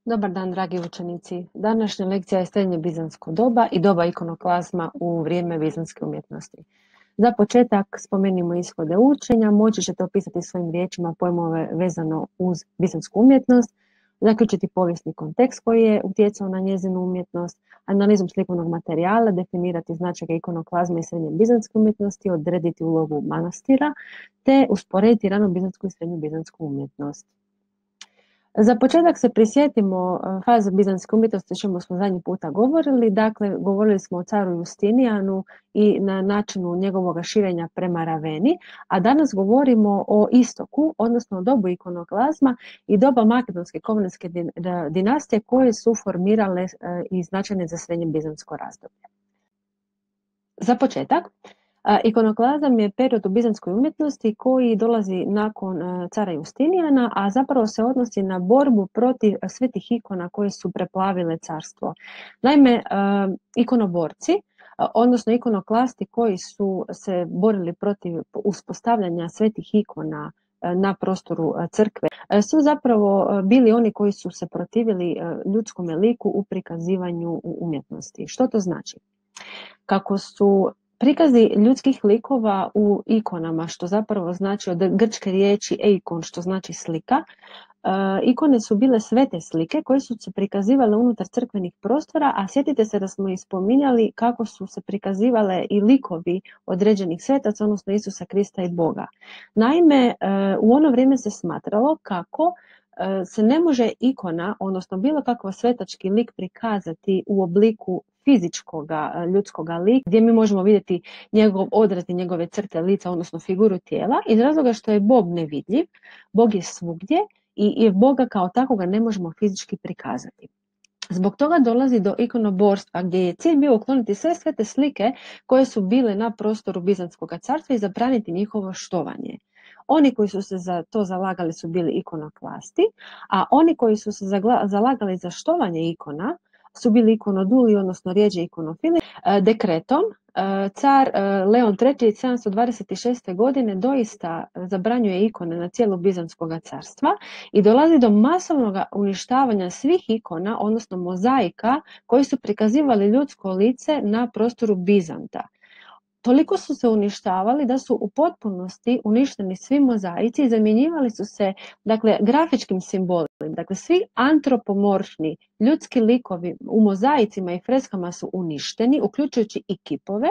Dobar dan, dragi učenici. Današnja lekcija je srednje bizantsko doba i doba ikonoklazma u vrijeme bizantske umjetnosti. Za početak spomenimo ishode učenja, moći ćete opisati svojim riječima pojmove vezano uz bizantsku umjetnost, zaključiti povijesni kontekst koji je utjecao na njezinu umjetnost, analizom slikovnog materijala, definirati značajke ikonoklazma i srednje bizantske umjetnosti, odrediti ulogu manastira, te usporediti rano bizansku i srednju bizansku umjetnost. Za početak se prisjetimo faze bizantske umjetnosti, o čemu smo zadnji puta govorili. Dakle, govorili smo o caru Justinijanu i na načinu njegovog širenja prema Raveni, a danas govorimo o istoku, odnosno o dobu ikonoklazma i doba makedonske komnenske dinastije koje su formirale i značajne za srednje bizantsko razdoblje. Za početak, ikonoklazam je period u bizantskoj umjetnosti koji dolazi nakon cara Justinijana, a zapravo se odnosi na borbu protiv svetih ikona koje su preplavile carstvo. Naime, ikonoborci, odnosno ikonoklasti koji su se borili protiv uspostavljanja svetih ikona na prostoru crkve, su zapravo bili oni koji su se protivili ljudskom liku u prikazivanju umjetnosti. Što to znači? Kako su prikazi ljudskih likova u ikonama, što zapravo znači od grčke riječi eikon, što znači slika, ikone su bile svete slike koje su se prikazivale unutar crkvenih prostora, a sjetite se da smo i spominjali kako su se prikazivale i likovi određenih svetaca, odnosno Isusa Krista i Boga. Naime, u ono vrijeme se smatralo kako se ne može ikona, odnosno bilo kakav svetački lik prikazati u obliku fizičkoga ljudskoga lika, gdje mi možemo vidjeti njegov odraz i njegove crte lica, odnosno figuru tijela, iz razloga što je Bog nevidljiv, Bog je svugdje i Boga kao takvoga ne možemo fizički prikazati. Zbog toga dolazi do ikonoborstva, gdje je cilj bio ukloniti sve svete slike koje su bile na prostoru Bizantskog carstva i zabraniti njihovo štovanje. Oni koji su se za to zalagali su bili ikonoklasti, a oni koji su se zalagali za štovanje ikona su bili ikonoduli, odnosno rijeđe ikonofili. Dekretom car Leon III 726. godine doista zabranjuje ikone na cijelu Bizantskog carstva i dolazi do masovnog uništavanja svih ikona, odnosno mozaika koji su prikazivali ljudsko lice na prostoru Bizanta. Toliko su se uništavali da su u potpunosti uništeni svi mozaici i zamjenjivali su se, dakle, grafičkim simbolima. Dakle, svi antropomorfni ljudski likovi u mozaicima i freskama su uništeni, uključujući i kipove,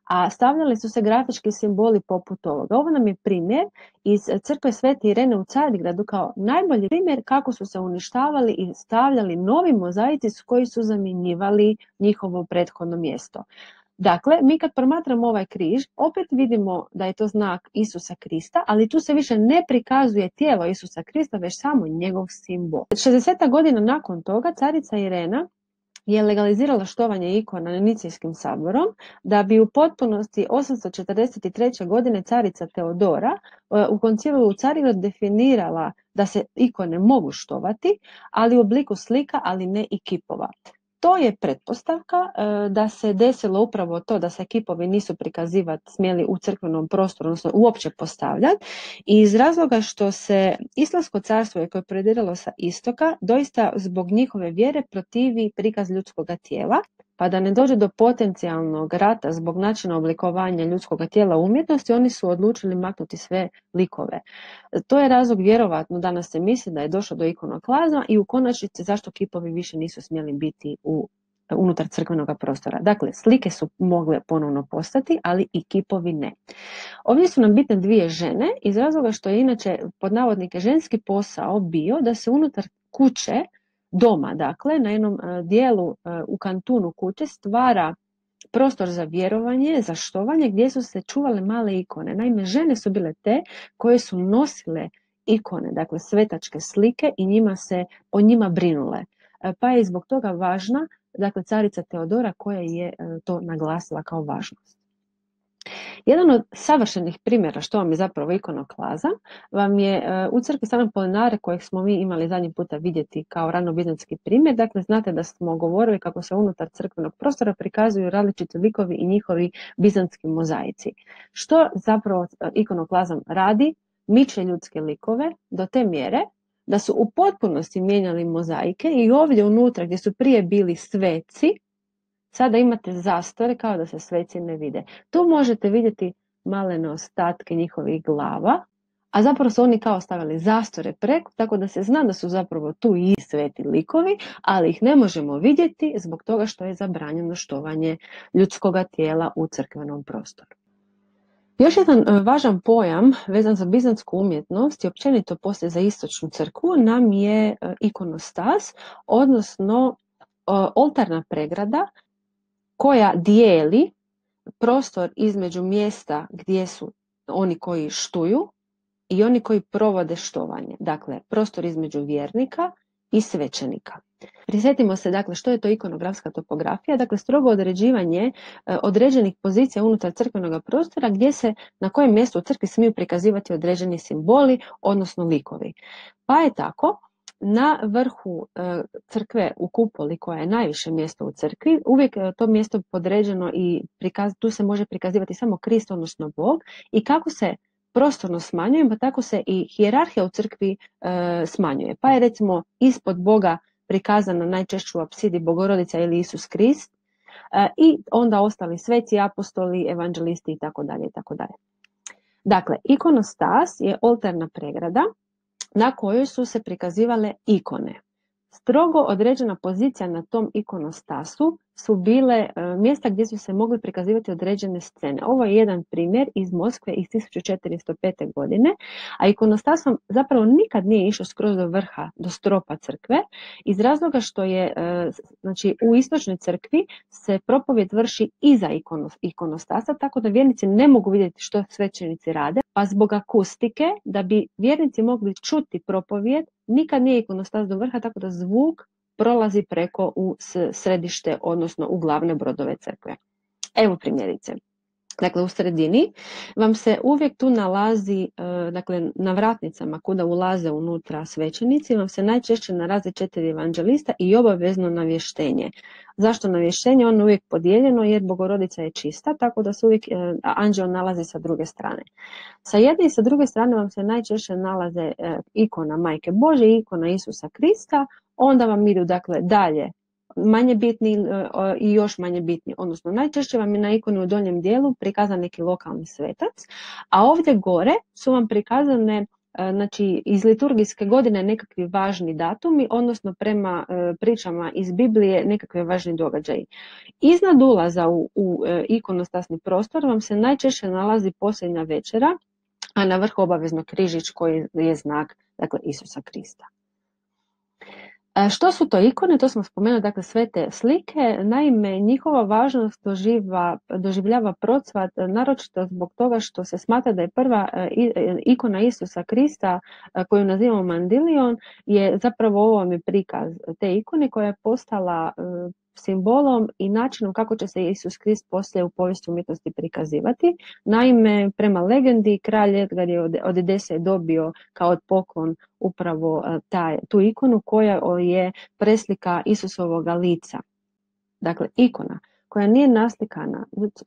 a stavljali su se grafički simboli poput ovoga. Ovo nam je primjer iz crkve Svete Irene u Carigradu kao najbolji primjer kako su se uništavali i stavljali novi mozaici koji su zamjenjivali njihovo prethodno mjesto. Dakle, mi kad promatramo ovaj križ, opet vidimo da je to znak Isusa Krista, ali tu se više ne prikazuje tijelo Isusa Krista, već samo njegov simbol. 60 godina nakon toga carica Irena je legalizirala štovanje ikona Nicijskim saborom, da bi u potpunosti 843. godine carica Teodora u koncilu u Carigradu definirala da se ikone mogu štovati, ali u obliku slika, ali ne i kipova. To je pretpostavka da se desilo upravo to da se kipovi nisu prikazivati smjeli u crkvenom prostoru, odnosno uopće postavljati, i iz razloga što se Islamsko carstvo koje je prediralo sa istoka doista zbog njihove vjere protivi prikaz ljudskog tijela, pa da ne dođe do potencijalnog rata zbog načina oblikovanja ljudskog tijela u umjetnosti, oni su odlučili maknuti sve likove. To je razlog vjerovatno danas se misli da je došlo do ikonoklazma i u konačnici zašto kipovi više nisu smjeli biti unutar crkvenog prostora. Dakle, slike su mogle ponovno postati, ali i kipovi ne. Ovdje su nam bitne dvije žene iz razloga što je inače pod navodnike ženski posao bio da se unutar kuće, doma, dakle, na jednom dijelu u kantunu kuće stvara prostor za vjerovanje, za štovanje, gdje su se čuvale male ikone. Naime, žene su bile te koje su nosile ikone, dakle svetačke slike, i o njima brinule. Pa je zbog toga važna, dakle, carica Teodora koja je to naglasila kao važnost. Jedan od savršenih primjera što vam je zapravo ikonoklazam vam je u crkvi Same Polinare kojeg smo mi imali zadnji puta vidjeti kao ranobizantski primjer. Dakle, znate da smo govorili kako se unutar crkvenog prostora prikazuju različiti likovi i njihovi bizantski mozaici. Što zapravo ikonoklazam radi? Miče ljudske likove do te mjere da su u potpunosti mijenjali mozaike i ovdje unutra gdje su prije bili sveci, sada imate zastore kao da se sveci ne vide. Tu možete vidjeti malene ostatke njihovih glava, a zapravo su oni kao stavili zastore preko, tako da se zna da su zapravo tu i sveti likovi, ali ih ne možemo vidjeti zbog toga što je zabranjeno štovanje ljudskoga tijela u crkvenom prostoru. Još jedan važan pojam vezan za bizantsku umjetnost i općenito poslije za istočnu crkvu nam je ikonostas, odnosno oltarna pregrada koja dijeli prostor između mjesta gdje su oni koji štuju i oni koji provode štovanje. Dakle, prostor između vjernika i svećenika. Prisjetimo se, dakle, što je to ikonografska topografija, dakle, strogo određivanje određenih pozicija unutar crkvenog prostora gdje se na kojem mjestu u crkvi smiju prikazivati određeni simboli, odnosno likovi. Pa je tako, na vrhu crkve u kupoli, koja je najviše mjesto u crkvi, uvijek to mjesto podređeno i tu se može prikazivati samo Krist, odnosno Bog, i kako se prostorno smanjuje, pa tako se i hijerarhija u crkvi smanjuje. Pa je recimo ispod Boga prikazana najčešće u apsidi Bogorodica ili Isus Krist i onda ostali sveci, apostoli, evanđelisti itd. itd. Dakle, ikonostas je oltarna pregrada na kojoj su se prikazivale ikone. Strogo određena pozicija na tom ikonostasu su bile mjesta gdje su se mogli prikazivati određene scene. Ovo je jedan primjer iz Moskve iz 1405. godine, a ikonostasom zapravo nikad nije išao skroz do vrha, do stropa crkve, iz razloga što je, znači, u istočnoj crkvi se propovjed vrši iza ikonostasa, tako da vjernici ne mogu vidjeti što svećenici rade, pa zbog akustike, da bi vjernici mogli čuti propovjed, nikad nije ikonostas do vrha, tako da zvuk prolazi preko u središte, odnosno u glavne brodove crkve. Evo primjerice. Dakle, u sredini vam se uvijek tu nalazi, dakle, na vratnicama kuda ulaze unutra svećenici, vam se najčešće nalaze 4 evanđelista i obavezno navještenje. Zašto navještenje? Ono je uvijek podijeljeno jer Bogorodica je čista, tako da se uvijek anđeo nalazi sa druge strane. Sa jedne i sa druge strane vam se najčešće nalaze ikona Majke Božje i ikona Isusa Krista, onda vam idu, dakle, dalje manje bitni i još manje bitni, odnosno najčešće vam je na ikoni u donjem dijelu prikazan neki lokalni svetac, a ovdje gore su vam prikazane, znači, iz liturgijske godine nekakvi važni datumi, odnosno prema pričama iz Biblije nekakve važni događaji. Iznad ulaza u ikonostasni prostor vam se najčešće nalazi posljednja večera, a na vrhu obavezno križić koji je znak, dakle, Isusa Krista. Što su to ikone? To smo spomenuli, dakle, sve te slike. Naime, njihova važnost doživljava procvat, naročito zbog toga što se smatra da je prva ikona Isusa Krista, koju nazivamo Mandilion, je zapravo ovo vam je prikaz te ikone koja je postala simbolom i načinom kako će se Isus Krist poslije u povijesti umjetnosti prikazivati. Naime, prema legendi, kralj Edgar je od Edese dobio kao poklon upravo tu ikonu koja je preslika Isusovoga lica. Dakle, ikona koja nije naslikana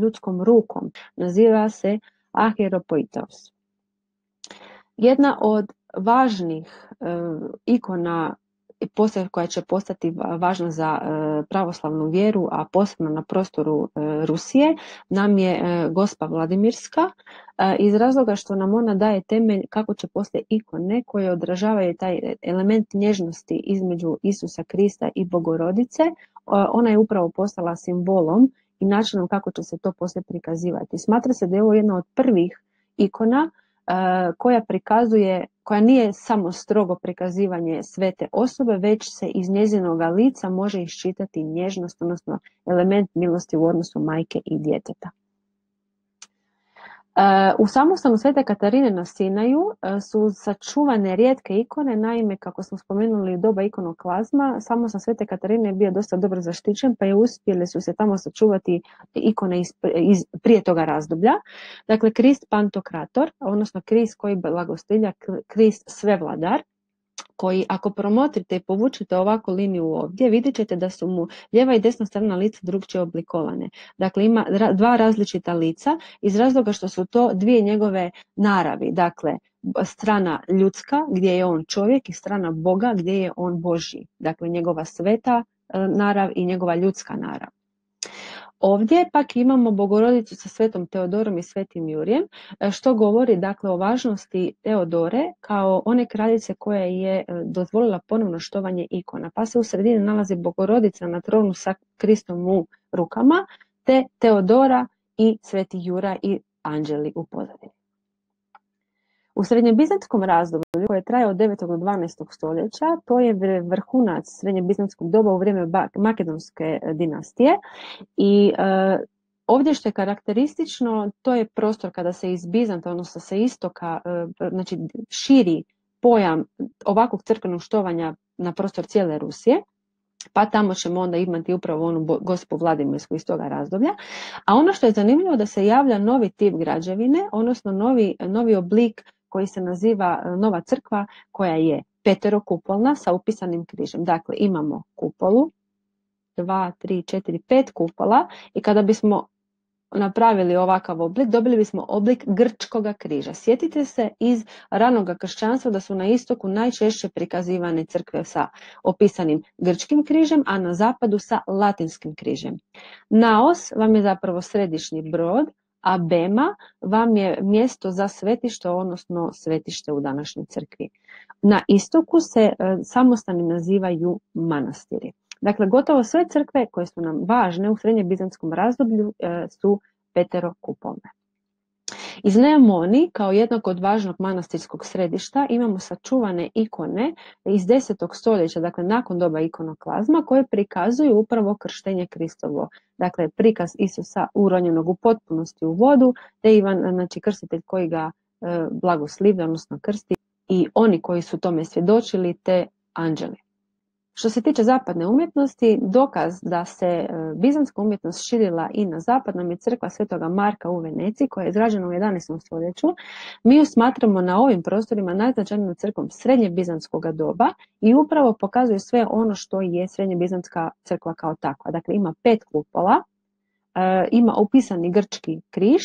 ljudskom rukom naziva se Ahieropoitos. Jedna od važnih ikona koja će postati važna za pravoslavnu vjeru, a posebno na prostoru Rusije, nam je Gospa Vladimirska, iz razloga što nam ona daje temelj kako će poslije ikone koje odražavaju taj element nježnosti između Isusa Krista i Bogorodice. Ona je upravo postala simbolom i načinom kako će se to poslije prikazivati. Smatra se da je ovo jedna od prvih ikona koja nije samo strogo prikazivanje svete osobe, već se iz njezinoga lica može iščitati nježnost, odnosno element milosti u odnosu majke i djeteta. U samostanu Svete Katarine na Sinaju su sačuvane rijetke ikone, naime, kako smo spomenuli u doba ikonoklazma, samostan Svete Katarine je bio dosta dobro zaštićen, pa je uspjeli su se tamo sačuvati ikone iz prije toga razdoblja. Dakle, Krist Pantokrator, odnosno Krist koji blagostilja, Krist Svevladar, koji ako promotrite i povučete ovako liniju ovdje, vidjet ćete da su mu lijeva i desna strana lica drugčije oblikovane. Dakle, ima dva različita lica iz razloga što su to dvije njegove naravi. Dakle, strana ljudska gdje je on čovjek i strana Boga gdje je on Božji. Dakle, njegova sveta narav i njegova ljudska narav. Ovdje pak imamo Bogorodicu sa Svetom Teodorom i Svetim Jurijem, što govori dakle o važnosti Teodore kao one kraljice koja je dozvolila ponovno štovanje ikona. Pa se u sredini nalazi Bogorodica na tronu sa Kristom u rukama, te Teodora i Sveti Jura i anđeli u pozadini. U srednjebizantskom razdoblju koje traje od 9. do 12. stoljeća, to je vrhunac srednjebizantskog doba u vrijeme Makedonske dinastije i ovdje što je karakteristično, to je prostor kada se iz Bizanta, odnosno sa istoka, znači širi pojam ovakvog crkvenog štovanja na prostor cijele Rusije, pa tamo ćemo onda imati upravo onu Gospu Vladimirsku iz toga razdoblja. A ono što je zanimljivo da se javlja novi tip građevine, odnosno novi oblik koji se naziva nova crkva, koja je peterokupolna sa upisanim križem. Dakle, imamo kupolu, 2, 3, 4, 5 kupola i kada bismo napravili ovakav oblik, dobili bismo oblik grčkoga križa. Sjetite se iz ranoga kršćanstva da su na istoku najčešće prikazivane crkve sa opisanim grčkim križem, a na zapadu sa latinskim križem. Naos vam je zapravo središnji brod, a bema vam je mjesto za svetište, odnosno svetište u današnjoj crkvi. Na istoku se samostani nazivaju manastiri. Dakle, gotovo sve crkve koje su nam važne u srednjebizantskom razdoblju su peterokupolne. Iz Neamoni, kao jednog od važnog manastirskog središta, imamo sačuvane ikone iz 10. stoljeća, dakle nakon doba ikonoklazma, koje prikazuju upravo krštenje Kristovo. Dakle, prikaz Isusa uronjenog u potpunosti u vodu, te Ivan, znači krstitelj koji ga blagoslivlja, odnosno krsti, i oni koji su tome svjedočili, te anđeli. Što se tiče zapadne umjetnosti, dokaz da se bizantska umjetnost širila i na zapad nam je crkva Svetoga Marka u Veneciji, koja je izgrađena u 11. stoljeću. Mi ju smatramo na ovim prostorima najznačajnijom crkvom srednjebizantskog doba i upravo pokazuje sve ono što je srednjebizantska crkva kao takva. Dakle, ima 5 kupola, ima upisani grčki križ,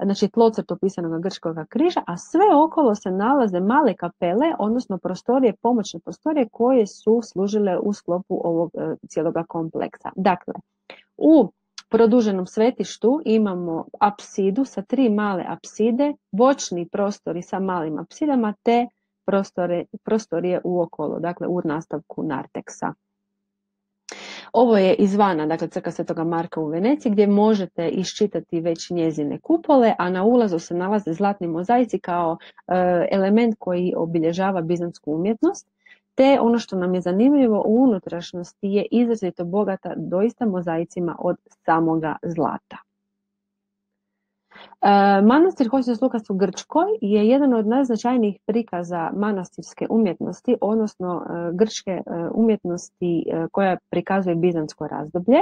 znači tlocrt upisanog grčkog križa, a sve okolo se nalaze male kapele, odnosno prostorije, pomoćne prostorije koje su služile u sklopu ovog cijeloga kompleksa. Dakle, u produženom svetištu imamo apsidu sa 3 male apside, bočni prostori sa malim apsidama, te prostorije uokolo, dakle u nastavku narteksa. Ovo je izvana, dakle, crkva Svetoga Marka u Veneciji, gdje možete iščitati već njezine kupole, a na ulazu se nalaze zlatni mozaici kao element koji obilježava bizantsku umjetnost, te ono što nam je zanimljivo u unutrašnjosti je izrazito bogata doista mozaicima od samoga zlata. Manastir Hostos Lukas u Grčkoj je jedan od najznačajnijih prikaza manastirske umjetnosti, odnosno grčke umjetnosti koja prikazuje bizantsko razdoblje.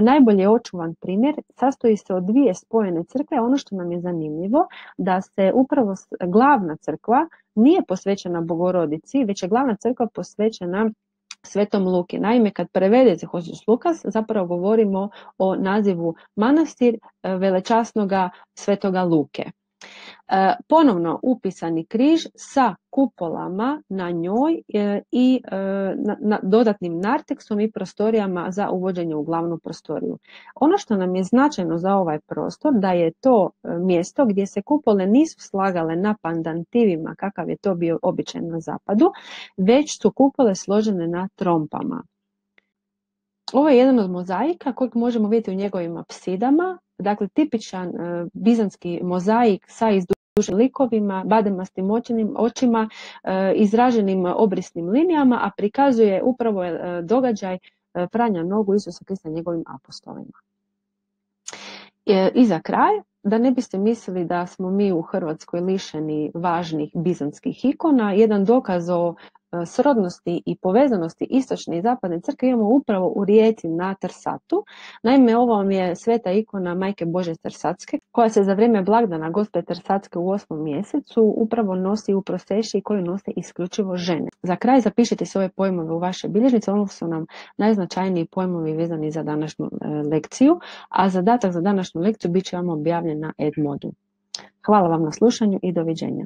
Najbolje očuvan primjer sastoji se od 2 spojene crkve. Ono što nam je zanimljivo da se upravo glavna crkva nije posvećena Bogorodici, već je glavna crkva posvećena Svetom Luki. Naime, kad prevedete Hostos Lukas, zapravo govorimo o nazivu manastir velečasnoga Svetoga Luke. Ponovno upisani križ sa kupolama na njoj i dodatnim narteksom i prostorijama za uvođenje u glavnu prostoriju. Ono što nam je značajno za ovaj prostor da je to mjesto gdje se kupole nisu slagale na pandantivima kakav je to bio običaj na zapadu, već su kupole složene na trompama. Ovo je jedan od mozaika kojeg možemo vidjeti u njegovim apsidama, dakle tipičan bizantski mozaik sa izduženim likovima, bademastim očima, izraženim obrisnim linijama, a prikazuje upravo događaj pranja nogu Isusa Krista njegovim apostolima. I za kraj, da ne biste mislili da smo mi u Hrvatskoj lišeni važnih bizantskih ikona, jedan dokaz o srodnosti i povezanosti istočne i zapadne crkve imamo upravo u Rijeci na Trsatu. Naime, ovo vam je sveta ikona Majke Božje Trsatske, koja se za vrijeme blagdana Gospe Trsatske u 8. mjesecu upravo nosi u prosešiji koju nose isključivo žene. Za kraj zapišite se ove pojmove u vaše bilježnice, ovo su nam najznačajniji pojmovi vezani za današnju lekciju, a zadatak za današnju lekciju bit će vam objavljen na Edmodu. Hvala vam na slušanju i doviđenja.